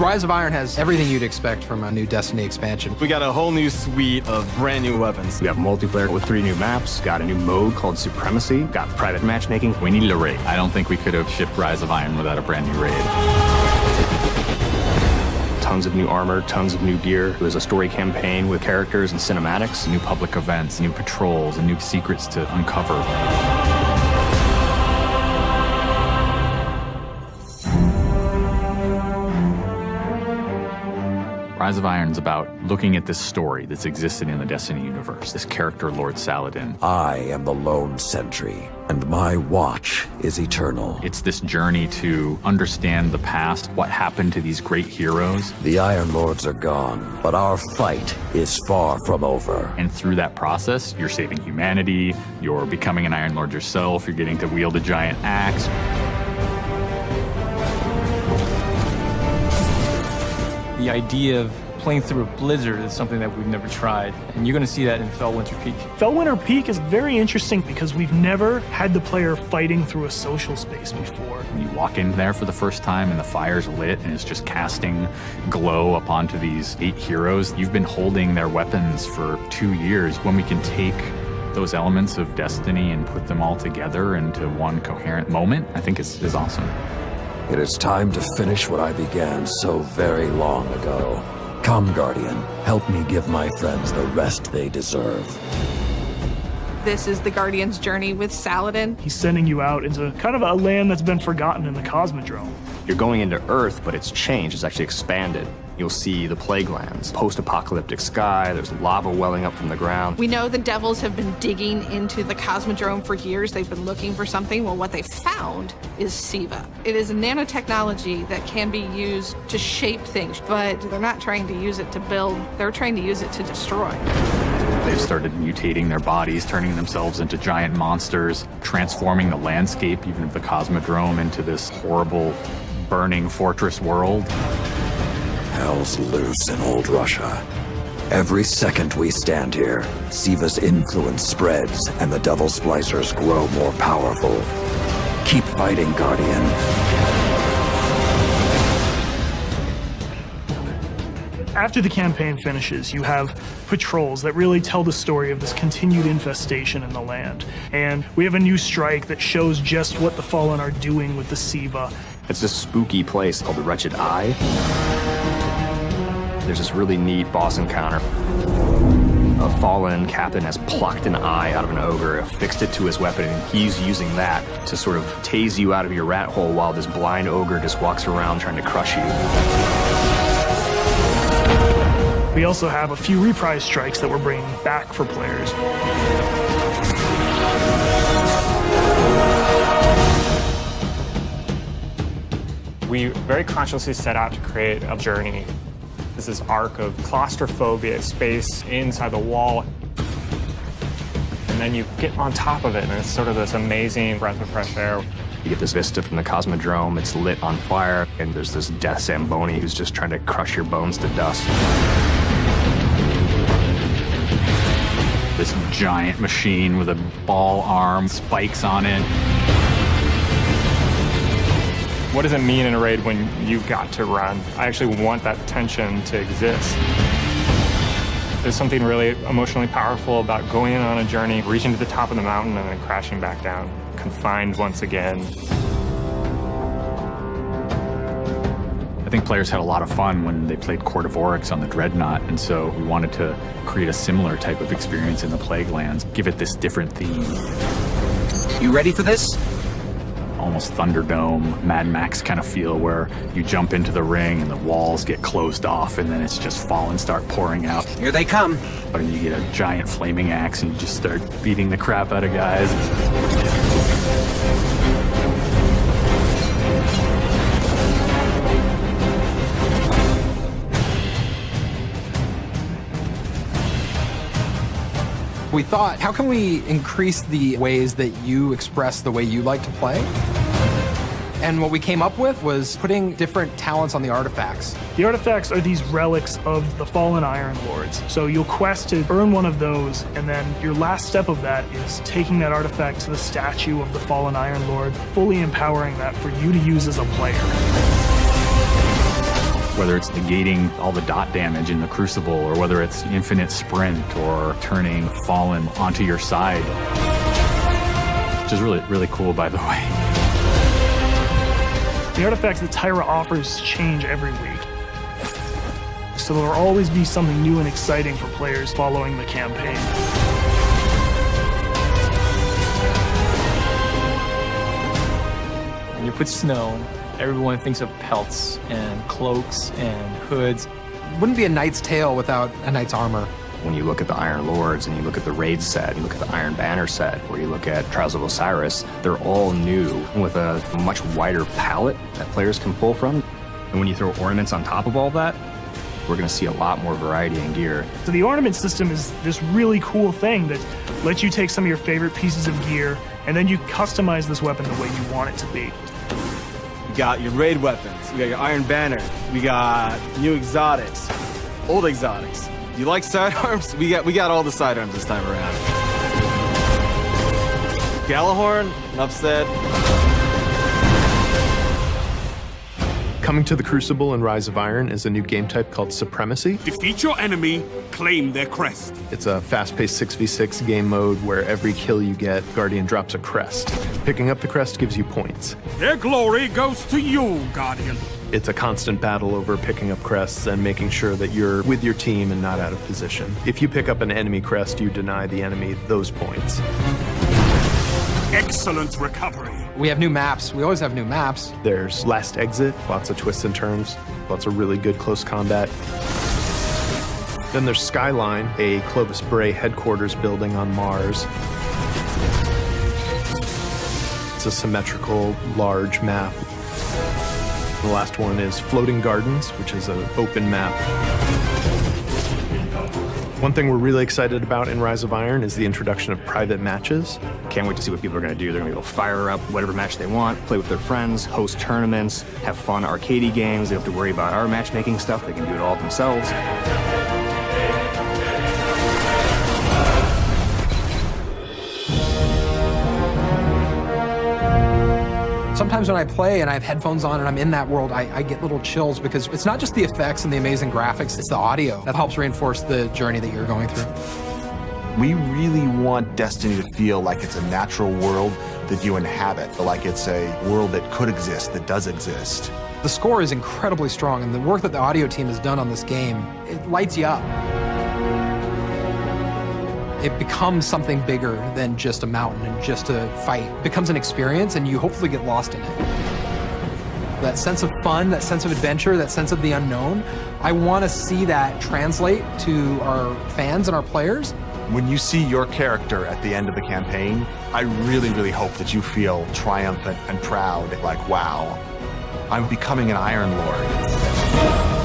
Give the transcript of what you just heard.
Rise of Iron has everything you'd expect from a new Destiny expansion. We got a whole new suite of brand new weapons. We have multiplayer with 3 new maps, got a new mode called Supremacy, got private matchmaking. We needed a raid. I don't think we could have shipped Rise of Iron without a brand new raid. Tons of new armor, tons of new gear. It was a story campaign with characters and cinematics. New public events, new patrols, and new secrets to uncover. Rise of Iron's about looking at this story that's existed in the Destiny universe, this character, Lord Saladin. I am the lone sentry, and my watch is eternal. It's this journey to understand the past, what happened to these great heroes. The Iron Lords are gone, but our fight is far from over. And through that process, you're saving humanity, you're becoming an Iron Lord yourself, you're getting to wield a giant axe. The idea of playing through a blizzard is something that we've never tried, and you're going to see that in Fellwinter Peak. Fellwinter Peak is very interesting because we've never had the player fighting through a social space before. When you walk in there for the first time and the fire's lit and it's just casting glow up onto these 8 heroes, you've been holding their weapons for 2 years. When we can take those elements of Destiny and put them all together into one coherent moment, I think is awesome. It is time to finish what I began so very long ago. Come, Guardian, help me give my friends the rest they deserve. This is the Guardian's journey with Saladin. He's sending you out into kind of a land that's been forgotten in the Cosmodrome. You're going into Earth, but it's changed, it's actually expanded. You'll see the plague lands, post-apocalyptic sky, there's lava welling up from the ground. We know the Devils have been digging into the Cosmodrome for years. They've been looking for something. Well, what they found is SEJA. It is a nanotechnology that can be used to shape things, but they're not trying to use it to build, they're trying to use it to destroy. They've started mutating their bodies, turning themselves into giant monsters, transforming the landscape, even of the Cosmodrome, into this horrible, burning fortress world. Hell's loose in old Russia. Every second we stand here, SEJA's influence spreads and the Devil Splicers grow more powerful. Keep fighting, Guardian. After the campaign finishes, you have patrols that really tell the story of this continued infestation in the land. And we have a new strike that shows just what the Fallen are doing with the SEJA. It's this spooky place called the Wretched Eye. There's this really neat boss encounter. A fallen captain has plucked an eye out of an ogre, affixed it to his weapon, and he's using that to sort of tase you out of your rat hole while this blind ogre just walks around trying to crush you. We also have a few reprise strikes that we're bringing back for players. We very consciously set out to create a journey. This is arc of claustrophobia, space inside the wall. And then you get on top of it, and it's sort of this amazing breath of fresh air. You get this vista from the Cosmodrome, it's lit on fire, and there's this death Zamboni who's just trying to crush your bones to dust. This giant machine with a ball arm, spikes on it. What does it mean in a raid when you've got to run? I actually want that tension to exist. There's something really emotionally powerful about going on a journey, reaching to the top of the mountain, and then crashing back down, confined once again. I think players had a lot of fun when they played Court of Oryx on the Dreadnought, and so we wanted to create a similar type of experience in the Plague Lands, give it this different theme. You ready for this? Almost Thunderdome, Mad Max kind of feel, where you jump into the ring and the walls get closed off and then it's just fallen start pouring out. Here they come. And you get a giant flaming axe and you just start beating the crap out of guys. We thought, how can we increase the ways that you express the way you like to play? And what we came up with was putting different talents on the artifacts. The artifacts are these relics of the fallen Iron Lords. So you'll quest to earn one of those, and then your last step of that is taking that artifact to the statue of the fallen Iron Lord, fully empowering that for you to use as a player. whether it's negating all the dot damage in the Crucible, or whether it's infinite sprint, or turning Fallen onto your side, which is really, really cool, by the way. The artifacts that Tyra offers change every week, so there will always be something new and exciting for players following the campaign. When you put snow, everyone thinks of pelts and cloaks and hoods. Wouldn't be a knight's tale without a knight's armor. When you look at the Iron Lords and you look at the Raid set, you look at the Iron Banner set, or you look at Trials of Osiris, they're all new with a much wider palette that players can pull from. And when you throw ornaments on top of all that, we're going to see a lot more variety in gear. So the ornament system is this really cool thing that lets you take some of your favorite pieces of gear and then you customize this weapon the way you want it to be. You got your raid weapons, we got your Iron Banner, we got new exotics, old exotics. You like sidearms? We got all the sidearms this time around. Gallahorn, enough said. Coming to the Crucible in Rise of Iron is a new game type called Supremacy. Defeat your enemy, claim their crest. It's a fast-paced 6v6 game mode where every kill you get, Guardian drops a crest. Picking up the crest gives you points. Their glory goes to you, Guardian. It's a constant battle over picking up crests and making sure that you're with your team and not out of position. If you pick up an enemy crest, you deny the enemy those points. Excellent recovery. We have new maps. We always have new maps. There's Last Exit, lots of twists and turns, lots of really good close combat. Then there's Skyline, a Clovis Bray headquarters building on Mars. It's a symmetrical, large map. The last one is Floating Gardens, which is an open map. One thing we're really excited about in Rise of Iron is the introduction of private matches. Can't wait to see what people are going to do. They're going to go fire up whatever match they want, play with their friends, host tournaments, have fun arcadey games. They don't have to worry about our matchmaking stuff. They can do it all themselves. Sometimes when I play and I have headphones on and I'm in that world, I get little chills because it's not just the effects and the amazing graphics, it's the audio that helps reinforce the journey that you're going through. We really want Destiny to feel like it's a natural world that you inhabit, like it's a world that could exist, that does exist. The score is incredibly strong, and the work that the audio team has done on this game, it lights you up. It becomes something bigger than just a mountain and just a fight. It becomes an experience, and you hopefully get lost in it. That sense of fun, that sense of adventure, that sense of the unknown, I want to see that translate to our fans and our players. When you see your character at the end of the campaign, I really, really hope that you feel triumphant and proud, like, wow, I'm becoming an Iron Lord.